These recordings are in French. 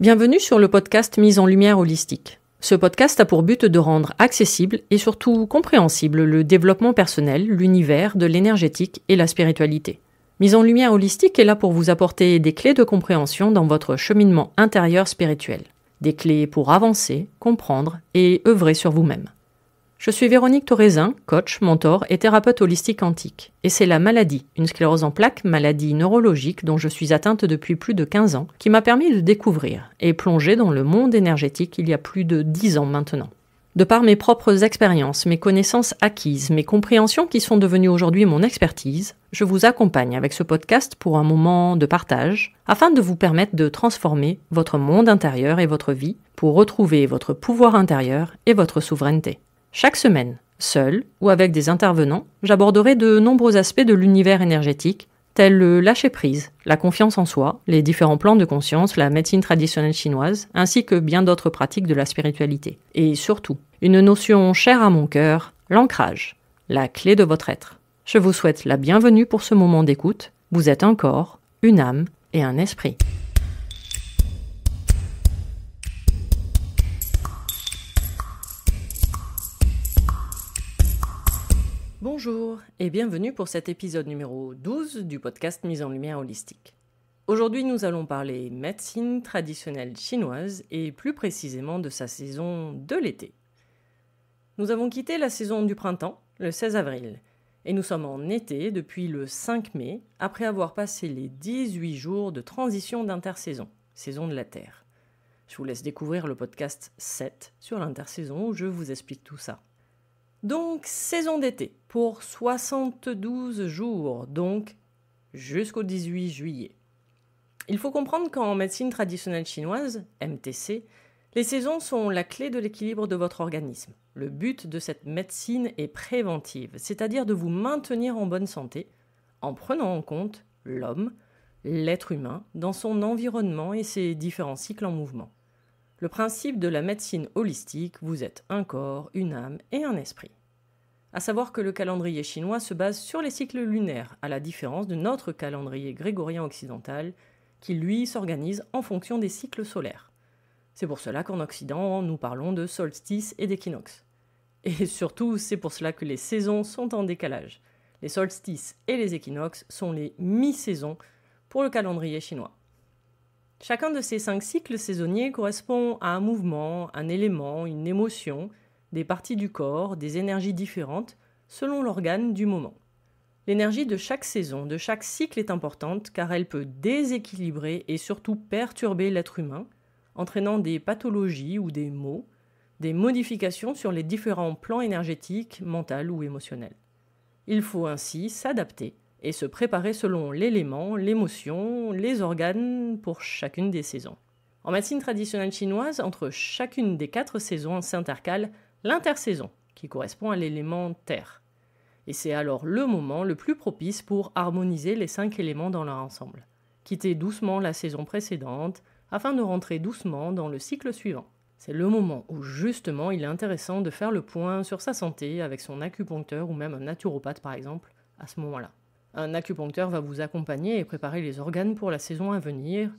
Bienvenue sur le podcast Mise en lumière holistique. Ce podcast a pour but de rendre accessible et surtout compréhensible le développement personnel, l'univers de l'énergétique et la spiritualité. Mise en lumière holistique est là pour vous apporter des clés de compréhension dans votre cheminement intérieur spirituel. Des clés pour avancer, comprendre et œuvrer sur vous-même. Je suis Véronique Thorezin, coach, mentor et thérapeute holistique quantique. Et c'est la maladie, une sclérose en plaques, maladie neurologique dont je suis atteinte depuis plus de 15 ans, qui m'a permis de découvrir et plonger dans le monde énergétique il y a plus de 10 ans maintenant. De par mes propres expériences, mes connaissances acquises, mes compréhensions qui sont devenues aujourd'hui mon expertise, je vous accompagne avec ce podcast pour un moment de partage, afin de vous permettre de transformer votre monde intérieur et votre vie pour retrouver votre pouvoir intérieur et votre souveraineté. Chaque semaine, seul ou avec des intervenants, j'aborderai de nombreux aspects de l'univers énergétique, tels le lâcher-prise, la confiance en soi, les différents plans de conscience, la médecine traditionnelle chinoise, ainsi que bien d'autres pratiques de la spiritualité. Et surtout, une notion chère à mon cœur, l'ancrage, la clé de votre être. Je vous souhaite la bienvenue pour ce moment d'écoute. Vous êtes un corps, une âme et un esprit. Bonjour et bienvenue pour cet épisode numéro 12 du podcast Mise en lumière holistique. Aujourd'hui, nous allons parler médecine traditionnelle chinoise et plus précisément de sa saison de l'été. Nous avons quitté la saison du printemps le 16 avril et nous sommes en été depuis le 5 mai après avoir passé les 18 jours de transition d'intersaison, saison de la Terre. Je vous laisse découvrir le podcast 7 sur l'intersaison où je vous explique tout ça. Donc, saison d'été, pour 72 jours, donc jusqu'au 18 juillet. Il faut comprendre qu'en médecine traditionnelle chinoise, MTC, les saisons sont la clé de l'équilibre de votre organisme. Le but de cette médecine est préventive, c'est-à-dire de vous maintenir en bonne santé, en prenant en compte l'homme, l'être humain, dans son environnement et ses différents cycles en mouvement. Le principe de la médecine holistique, vous êtes un corps, une âme et un esprit. À savoir que le calendrier chinois se base sur les cycles lunaires, à la différence de notre calendrier grégorien occidental, qui lui s'organise en fonction des cycles solaires. C'est pour cela qu'en Occident, nous parlons de solstice et d'équinoxe. Et surtout, c'est pour cela que les saisons sont en décalage. Les solstices et les équinoxes sont les mi-saisons pour le calendrier chinois. Chacun de ces 5 cycles saisonniers correspond à un mouvement, un élément, une émotion, des parties du corps, des énergies différentes, selon l'organe du moment. L'énergie de chaque saison, de chaque cycle est importante car elle peut déséquilibrer et surtout perturber l'être humain, entraînant des pathologies ou des maux, des modifications sur les différents plans énergétiques, mentaux ou émotionnels. Il faut ainsi s'adapter et se préparer selon l'élément, l'émotion, les organes pour chacune des saisons. En médecine traditionnelle chinoise, entre chacune des 4 saisons s'intercale l'intersaison, qui correspond à l'élément terre. Et c'est alors le moment le plus propice pour harmoniser les 5 éléments dans leur ensemble. Quitter doucement la saison précédente afin de rentrer doucement dans le cycle suivant. C'est le moment où justement il est intéressant de faire le point sur sa santé avec son acupuncteur ou même un naturopathe par exemple à ce moment-là. Un acupuncteur va vous accompagner et préparer les organes pour la saison à venir,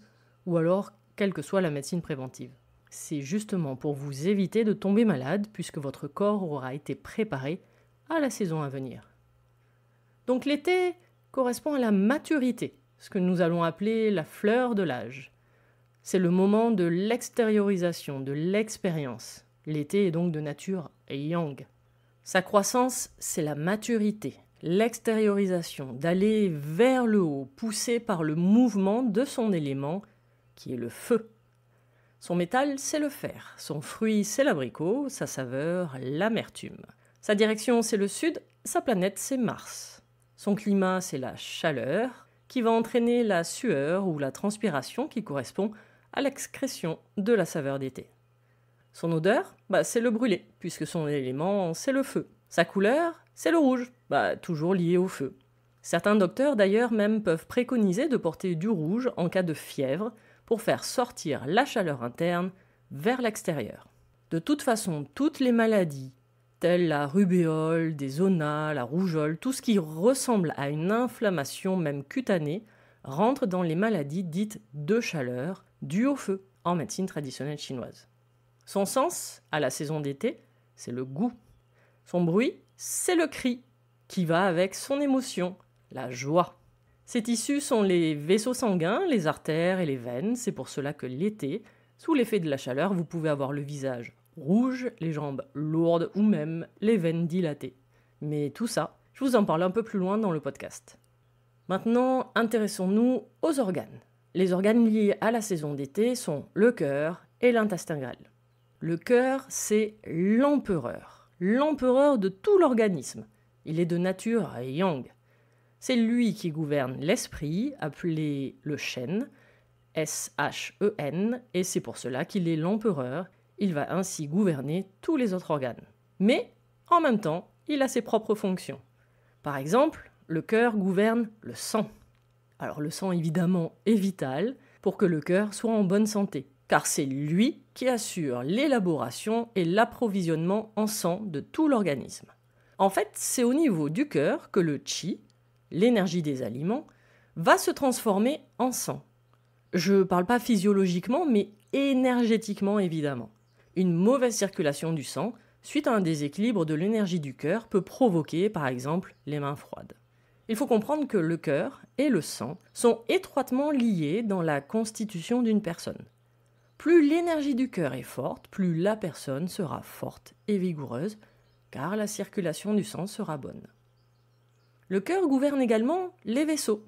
ou alors quelle que soit la médecine préventive. C'est justement pour vous éviter de tomber malade, puisque votre corps aura été préparé à la saison à venir. Donc l'été correspond à la maturité, ce que nous allons appeler la fleur de l'âge. C'est le moment de l'extériorisation, de l'expérience. L'été est donc de nature yang. Sa croissance, c'est la maturité, l'extériorisation, d'aller vers le haut, poussé par le mouvement de son élément, qui est le feu. Son métal, c'est le fer. Son fruit, c'est l'abricot. Sa saveur, l'amertume. Sa direction, c'est le sud. Sa planète, c'est Mars. Son climat, c'est la chaleur, qui va entraîner la sueur ou la transpiration qui correspond à l'excrétion de la saveur d'été. Son odeur, c'est le brûlé, puisque son élément, c'est le feu. Sa couleur, c'est le rouge, toujours lié au feu. Certains docteurs, d'ailleurs, même peuvent préconiser de porter du rouge en cas de fièvre, pour faire sortir la chaleur interne vers l'extérieur. De toute façon, toutes les maladies, telles la rubéole, des zonas, la rougeole, tout ce qui ressemble à une inflammation même cutanée, rentrent dans les maladies dites de chaleur, dues au feu, en médecine traditionnelle chinoise. Son sens, à la saison d'été, c'est le goût. Son bruit, c'est le cri, qui va avec son émotion, la joie. Ses tissus sont les vaisseaux sanguins, les artères et les veines. C'est pour cela que l'été, sous l'effet de la chaleur, vous pouvez avoir le visage rouge, les jambes lourdes ou même les veines dilatées. Mais tout ça, je vous en parle un peu plus loin dans le podcast. Maintenant, intéressons-nous aux organes. Les organes liés à la saison d'été sont le cœur et l'intestin grêle. Le cœur, c'est l'empereur de tout l'organisme. Il est de nature yang. C'est lui qui gouverne l'esprit, appelé le Shen, S-H-E-N, et c'est pour cela qu'il est l'empereur. Il va ainsi gouverner tous les autres organes. Mais, en même temps, il a ses propres fonctions. Par exemple, le cœur gouverne le sang. Alors le sang, évidemment, est vital pour que le cœur soit en bonne santé, car c'est lui qui assure l'élaboration et l'approvisionnement en sang de tout l'organisme. En fait, c'est au niveau du cœur que le qi, l'énergie des aliments, va se transformer en sang. Je ne parle pas physiologiquement, mais énergétiquement évidemment. Une mauvaise circulation du sang, suite à un déséquilibre de l'énergie du cœur, peut provoquer par exemple les mains froides. Il faut comprendre que le cœur et le sang sont étroitement liés dans la constitution d'une personne. Plus l'énergie du cœur est forte, plus la personne sera forte et vigoureuse, car la circulation du sang sera bonne. Le cœur gouverne également les vaisseaux.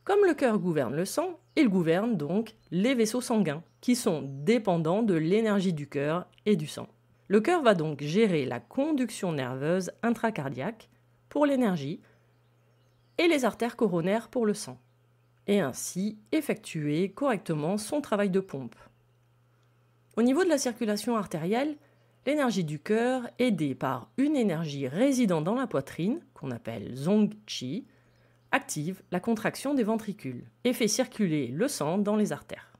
Comme le cœur gouverne le sang, il gouverne donc les vaisseaux sanguins, qui sont dépendants de l'énergie du cœur et du sang. Le cœur va donc gérer la conduction nerveuse intracardiaque pour l'énergie et les artères coronaires pour le sang, et ainsi effectuer correctement son travail de pompe. Au niveau de la circulation artérielle, l'énergie du cœur, aidée par une énergie résidant dans la poitrine, qu'on appelle zong-qi, active la contraction des ventricules et fait circuler le sang dans les artères.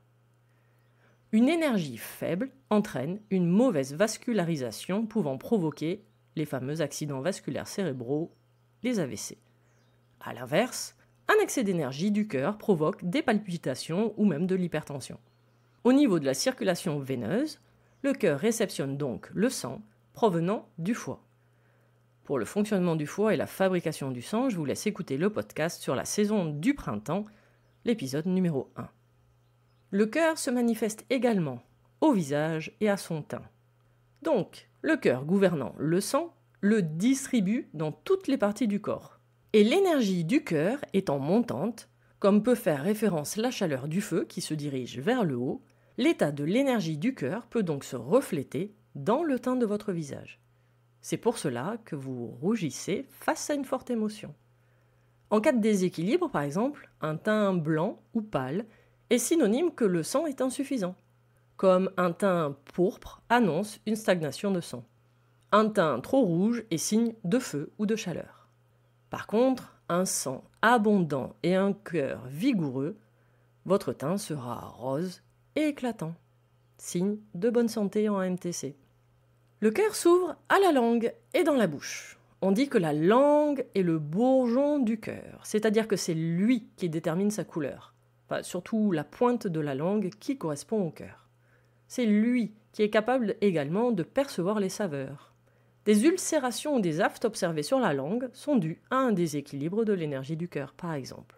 Une énergie faible entraîne une mauvaise vascularisation pouvant provoquer les fameux accidents vasculaires cérébraux, les AVC. A l'inverse, un excès d'énergie du cœur provoque des palpitations ou même de l'hypertension. Au niveau de la circulation veineuse, le cœur réceptionne donc le sang provenant du foie. Pour le fonctionnement du foie et la fabrication du sang, je vous laisse écouter le podcast sur la saison du printemps, l'épisode numéro 1. Le cœur se manifeste également au visage et à son teint. Donc, le cœur gouvernant le sang le distribue dans toutes les parties du corps. Et l'énergie du cœur étant montante, comme peut faire référence la chaleur du feu qui se dirige vers le haut, l'état de l'énergie du cœur peut donc se refléter dans le teint de votre visage. C'est pour cela que vous rougissez face à une forte émotion. En cas de déséquilibre, par exemple, un teint blanc ou pâle est synonyme que le sang est insuffisant, comme un teint pourpre annonce une stagnation de sang. Un teint trop rouge est signe de feu ou de chaleur. Par contre, un sang abondant et un cœur vigoureux, votre teint sera rose et éclatant, signe de bonne santé en MTC. Le cœur s'ouvre à la langue et dans la bouche. On dit que la langue est le bourgeon du cœur, c'est-à-dire que c'est lui qui détermine sa couleur. Enfin, surtout la pointe de la langue qui correspond au cœur. C'est lui qui est capable également de percevoir les saveurs. Des ulcérations ou des aftes observées sur la langue sont dues à un déséquilibre de l'énergie du cœur, par exemple.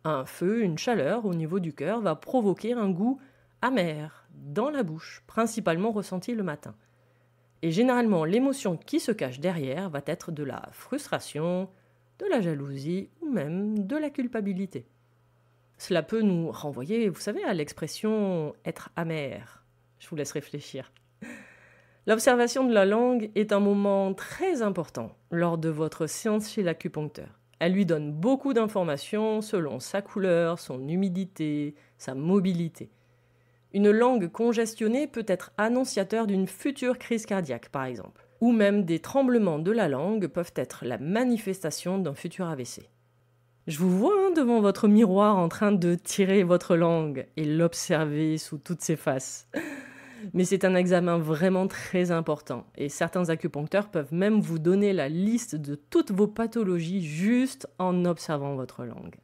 Un feu, une chaleur au niveau du cœur va provoquer un goût amer dans la bouche, principalement ressenti le matin. Et généralement, l'émotion qui se cache derrière va être de la frustration, de la jalousie ou même de la culpabilité. Cela peut nous renvoyer, vous savez, à l'expression « être amer ». Je vous laisse réfléchir. L'observation de la langue est un moment très important lors de votre séance chez l'acupuncteur. Elle lui donne beaucoup d'informations selon sa couleur, son humidité, sa mobilité. Une langue congestionnée peut être annonciateur d'une future crise cardiaque, par exemple. Ou même des tremblements de la langue peuvent être la manifestation d'un futur AVC. Je vous vois devant votre miroir en train de tirer votre langue et l'observer sous toutes ses faces. Mais c'est un examen vraiment très important et certains acupuncteurs peuvent même vous donner la liste de toutes vos pathologies juste en observant votre langue.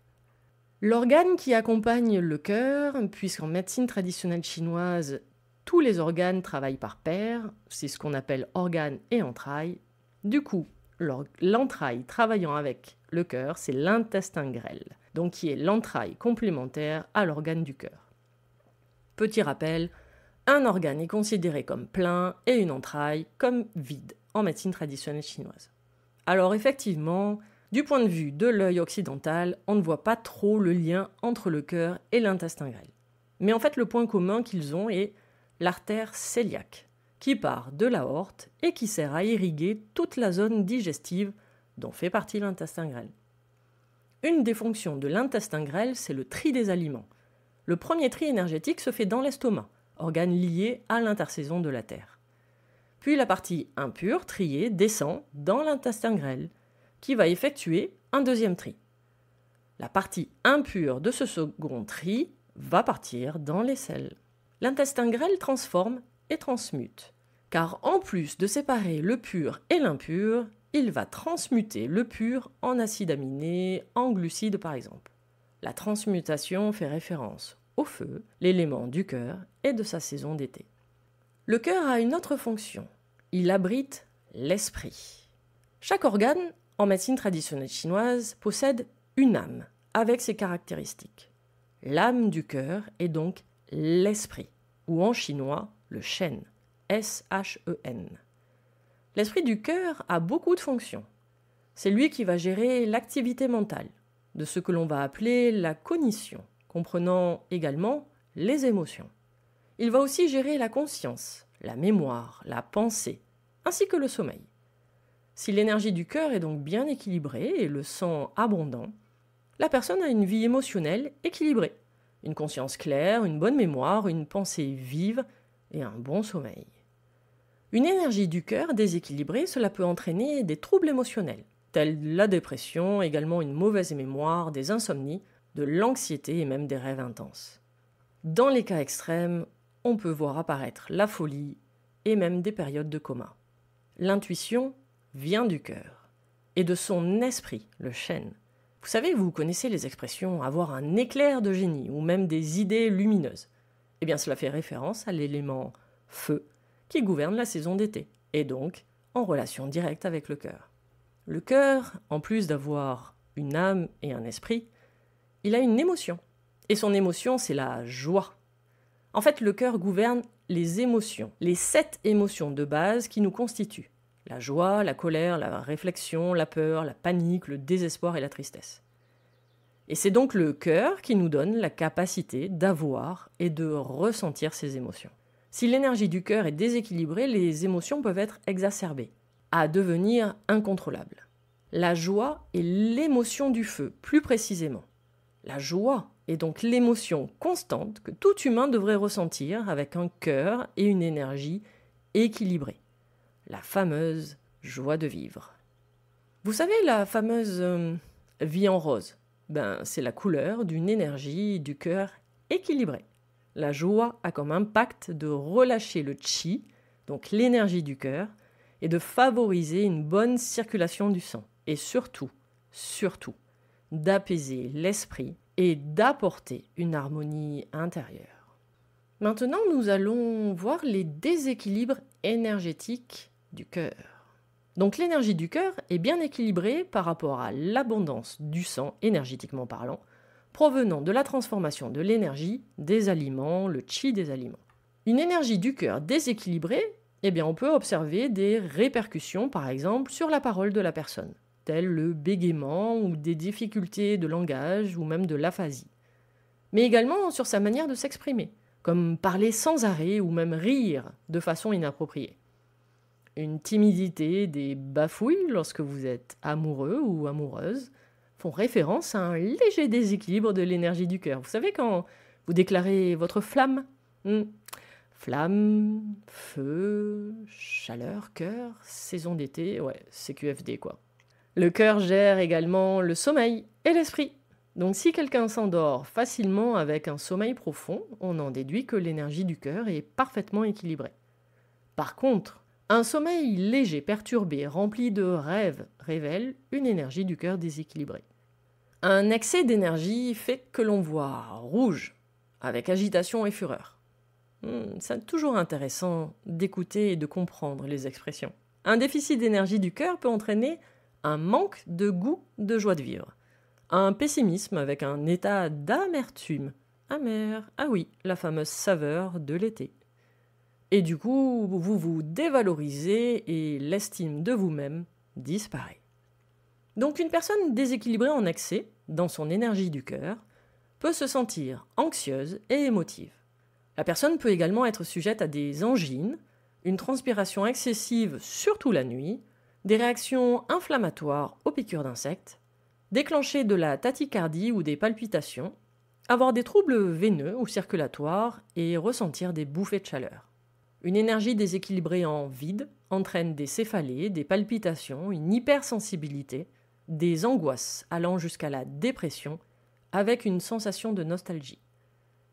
L'organe qui accompagne le cœur, puisqu'en médecine traditionnelle chinoise, tous les organes travaillent par paire, c'est ce qu'on appelle organes et entrailles. Du coup, l'entraille travaillant avec le cœur, c'est l'intestin grêle, donc qui est l'entraille complémentaire à l'organe du cœur. Petit rappel, un organe est considéré comme plein et une entraille comme vide en médecine traditionnelle chinoise. Alors effectivement, du point de vue de l'œil occidental, on ne voit pas trop le lien entre le cœur et l'intestin grêle. Mais en fait, le point commun qu'ils ont est l'artère cœliaque, qui part de l'aorte et qui sert à irriguer toute la zone digestive dont fait partie l'intestin grêle. Une des fonctions de l'intestin grêle, c'est le tri des aliments. Le premier tri énergétique se fait dans l'estomac, organe lié à l'intersaison de la terre. Puis la partie impure, triée, descend dans l'intestin grêle, qui va effectuer un deuxième tri. La partie impure de ce second tri va partir dans les selles. L'intestin grêle transforme et transmute, car en plus de séparer le pur et l'impur, il va transmuter le pur en acides aminés, en glucides par exemple. La transmutation fait référence au feu, l'élément du cœur et de sa saison d'été. Le cœur a une autre fonction, il abrite l'esprit. Chaque organe, en médecine traditionnelle chinoise, possède une âme avec ses caractéristiques. L'âme du cœur est donc l'esprit, ou en chinois, le shen, S-H-E-N. L'esprit du cœur a beaucoup de fonctions. C'est lui qui va gérer l'activité mentale, de ce que l'on va appeler la cognition, comprenant également les émotions. Il va aussi gérer la conscience, la mémoire, la pensée, ainsi que le sommeil. Si l'énergie du cœur est donc bien équilibrée et le sang abondant, la personne a une vie émotionnelle équilibrée, une conscience claire, une bonne mémoire, une pensée vive et un bon sommeil. Une énergie du cœur déséquilibrée, cela peut entraîner des troubles émotionnels, tels la dépression, également une mauvaise mémoire, des insomnies, de l'anxiété et même des rêves intenses. Dans les cas extrêmes, on peut voir apparaître la folie et même des périodes de coma. L'intuition vient du cœur et de son esprit, le shen. Vous savez, vous connaissez les expressions « avoir un éclair de génie » ou même des idées lumineuses. Eh bien, cela fait référence à l'élément feu qui gouverne la saison d'été, et donc en relation directe avec le cœur. Le cœur, en plus d'avoir une âme et un esprit, il a une émotion. Et son émotion, c'est la joie. En fait, le cœur gouverne les émotions, les 7 émotions de base qui nous constituent. La joie, la colère, la réflexion, la peur, la panique, le désespoir et la tristesse. Et c'est donc le cœur qui nous donne la capacité d'avoir et de ressentir ces émotions. Si l'énergie du cœur est déséquilibrée, les émotions peuvent être exacerbées, à devenir incontrôlables. La joie est l'émotion du feu, plus précisément. La joie est donc l'émotion constante que tout humain devrait ressentir avec un cœur et une énergie équilibrés. La fameuse joie de vivre. Vous savez, la fameuse vie en rose, c'est la couleur d'une énergie du cœur équilibrée. La joie a comme impact de relâcher le qi, donc l'énergie du cœur, et de favoriser une bonne circulation du sang. Et surtout, d'apaiser l'esprit et d'apporter une harmonie intérieure. Maintenant, nous allons voir les déséquilibres énergétiques du cœur. Donc l'énergie du cœur est bien équilibrée par rapport à l'abondance du sang, énergétiquement parlant, provenant de la transformation de l'énergie des aliments, le qi des aliments. Une énergie du cœur déséquilibrée, on peut observer des répercussions, par exemple, sur la parole de la personne, telles le bégaiement ou des difficultés de langage ou même de l'aphasie. Mais également sur sa manière de s'exprimer, comme parler sans arrêt ou même rire de façon inappropriée. Une timidité, des bafouilles lorsque vous êtes amoureux ou amoureuse font référence à un léger déséquilibre de l'énergie du cœur. Vous savez quand vous déclarez votre flamme Flamme, feu, chaleur, cœur, saison d'été, c'est QFD quoi. Le cœur gère également le sommeil et l'esprit. Donc si quelqu'un s'endort facilement avec un sommeil profond, on en déduit que l'énergie du cœur est parfaitement équilibrée. Par contre, un sommeil léger, perturbé, rempli de rêves, révèle une énergie du cœur déséquilibrée. Un excès d'énergie fait que l'on voit rouge, avec agitation et fureur. C'est toujours intéressant d'écouter et de comprendre les expressions. Un déficit d'énergie du cœur peut entraîner un manque de goût de joie de vivre. Un pessimisme avec un état d'amertume. Amer, ah oui, la fameuse saveur de l'été. Et du coup, vous vous dévalorisez et l'estime de vous-même disparaît. Donc une personne déséquilibrée en excès, dans son énergie du cœur, peut se sentir anxieuse et émotive. La personne peut également être sujette à des angines, une transpiration excessive surtout la nuit, des réactions inflammatoires aux piqûres d'insectes, déclencher de la tachycardie ou des palpitations, avoir des troubles veineux ou circulatoires et ressentir des bouffées de chaleur. Une énergie déséquilibrée en vide entraîne des céphalées, des palpitations, une hypersensibilité, des angoisses allant jusqu'à la dépression avec une sensation de nostalgie.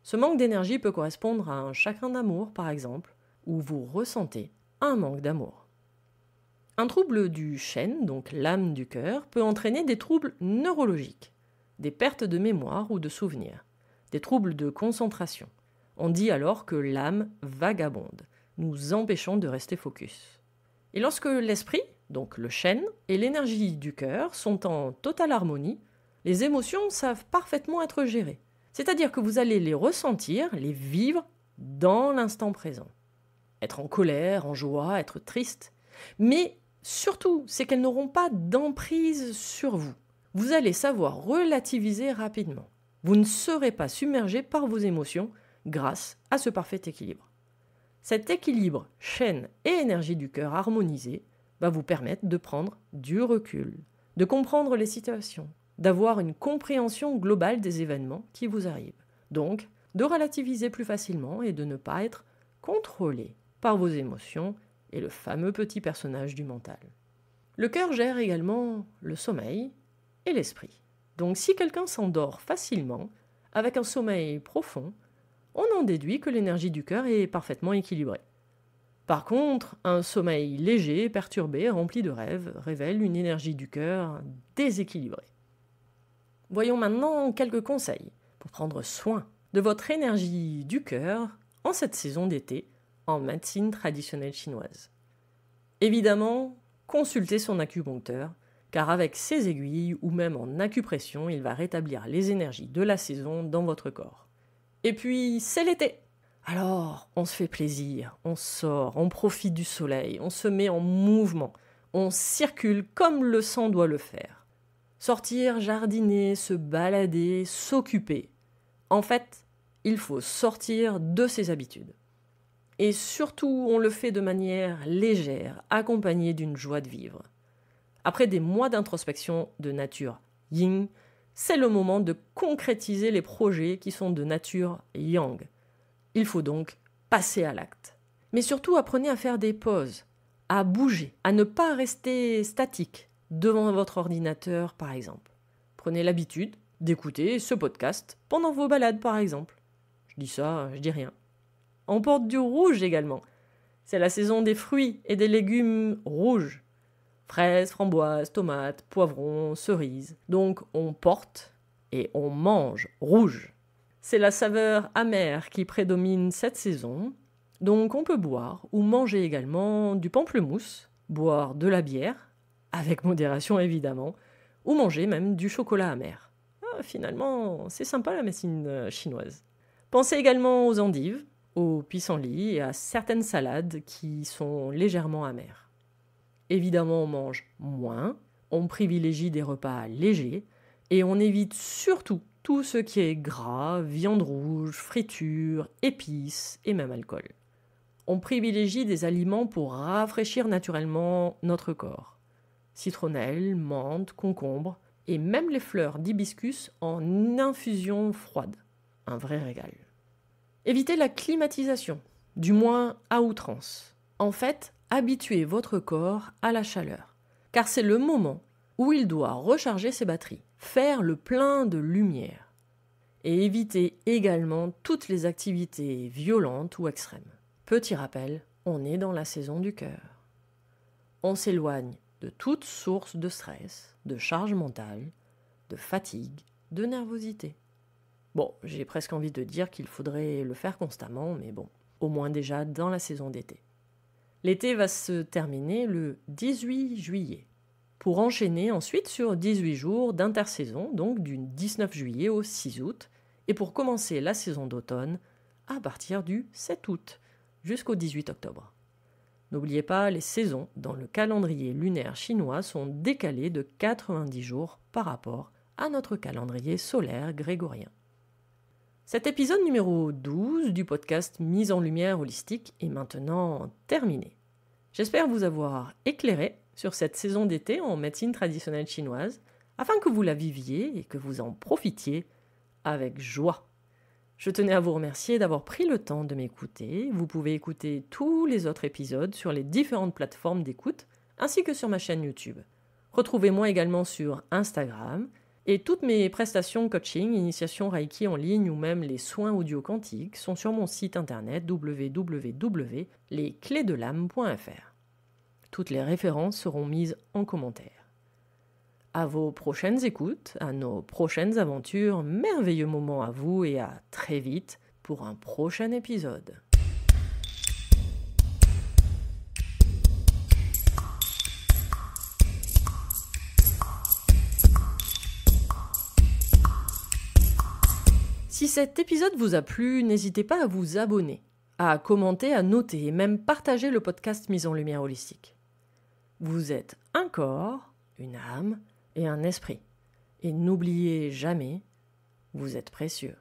Ce manque d'énergie peut correspondre à un chagrin d'amour, par exemple, où vous ressentez un manque d'amour. Un trouble du chêne, donc l'âme du cœur, peut entraîner des troubles neurologiques, des pertes de mémoire ou de souvenirs, des troubles de concentration. On dit alors que l'âme vagabonde, nous empêchant de rester focus. Et lorsque l'esprit, donc le chêne, et l'énergie du cœur sont en totale harmonie, les émotions savent parfaitement être gérées. C'est-à-dire que vous allez les ressentir, les vivre dans l'instant présent. Être en colère, en joie, être triste. Mais surtout, c'est qu'elles n'auront pas d'emprise sur vous. Vous allez savoir relativiser rapidement. Vous ne serez pas submergé par vos émotions grâce à ce parfait équilibre. Cet équilibre chêne et énergie du cœur harmonisé va vous permettre de prendre du recul, de comprendre les situations, d'avoir une compréhension globale des événements qui vous arrivent. Donc, de relativiser plus facilement et de ne pas être contrôlé par vos émotions et le fameux petit personnage du mental. Le cœur gère également le sommeil et l'esprit. Donc si quelqu'un s'endort facilement, avec un sommeil profond, on en déduit que l'énergie du cœur est parfaitement équilibrée. Par contre, un sommeil léger, perturbé, rempli de rêves, révèle une énergie du cœur déséquilibrée. Voyons maintenant quelques conseils pour prendre soin de votre énergie du cœur en cette saison d'été en médecine traditionnelle chinoise. Évidemment, consultez son acupuncteur, car avec ses aiguilles ou même en acupression, il va rétablir les énergies de la saison dans votre corps. Et puis, c'est l'été. Alors, on se fait plaisir, on sort, on profite du soleil, on se met en mouvement, on circule comme le sang doit le faire. Sortir, jardiner, se balader, s'occuper. En fait, il faut sortir de ses habitudes. Et surtout, on le fait de manière légère, accompagnée d'une joie de vivre. Après des mois d'introspection de nature yin, c'est le moment de concrétiser les projets qui sont de nature yang. Il faut donc passer à l'acte. Mais surtout, apprenez à faire des pauses, à bouger, à ne pas rester statique devant votre ordinateur, par exemple. Prenez l'habitude d'écouter ce podcast pendant vos balades, par exemple. Je dis ça, je dis rien. On porte du rouge également. C'est la saison des fruits et des légumes rouges. Fraises, framboises, tomates, poivrons, cerises. Donc on porte et on mange rouge. C'est la saveur amère qui prédomine cette saison. Donc on peut boire ou manger également du pamplemousse, boire de la bière, avec modération évidemment, ou manger même du chocolat amer. Finalement, c'est sympa la médecine chinoise. Pensez également aux endives, aux pissenlits et à certaines salades qui sont légèrement amères. Évidemment, on mange moins, on privilégie des repas légers et on évite surtout tout ce qui est gras, viande rouge, friture, épices et même alcool. On privilégie des aliments pour rafraîchir naturellement notre corps. Citronnelle, menthe, concombre et même les fleurs d'hibiscus en infusion froide. Un vrai régal. Évitez la climatisation, du moins à outrance. En fait, habituez votre corps à la chaleur, car c'est le moment où il doit recharger ses batteries, faire le plein de lumière. Et évitez également toutes les activités violentes ou extrêmes. Petit rappel, on est dans la saison du cœur. On s'éloigne de toute source de stress, de charge mentale, de fatigue, de nervosité. Bon, j'ai presque envie de dire qu'il faudrait le faire constamment, mais bon, au moins déjà dans la saison d'été. L'été va se terminer le 18 juillet, pour enchaîner ensuite sur 18 jours d'intersaison, donc du 19 juillet au 6 août, et pour commencer la saison d'automne à partir du 7 août jusqu'au 18 octobre. N'oubliez pas, les saisons dans le calendrier lunaire chinois sont décalées de 90 jours par rapport à notre calendrier solaire grégorien. Cet épisode numéro 12 du podcast Mise en lumière holistique est maintenant terminé. J'espère vous avoir éclairé sur cette saison d'été en médecine traditionnelle chinoise afin que vous la viviez et que vous en profitiez avec joie. Je tenais à vous remercier d'avoir pris le temps de m'écouter. Vous pouvez écouter tous les autres épisodes sur les différentes plateformes d'écoute ainsi que sur ma chaîne YouTube. Retrouvez-moi également sur Instagram. Et toutes mes prestations coaching, initiation Reiki en ligne ou même les soins audio quantiques sont sur mon site internet www.lesclésdelame.fr. Toutes les références seront mises en commentaire. À vos prochaines écoutes, à nos prochaines aventures, merveilleux moments à vous et à très vite pour un prochain épisode. Si cet épisode vous a plu, n'hésitez pas à vous abonner, à commenter, à noter et même partager le podcast Mise en lumière holistique. Vous êtes un corps, une âme et un esprit. Et n'oubliez jamais, vous êtes précieux.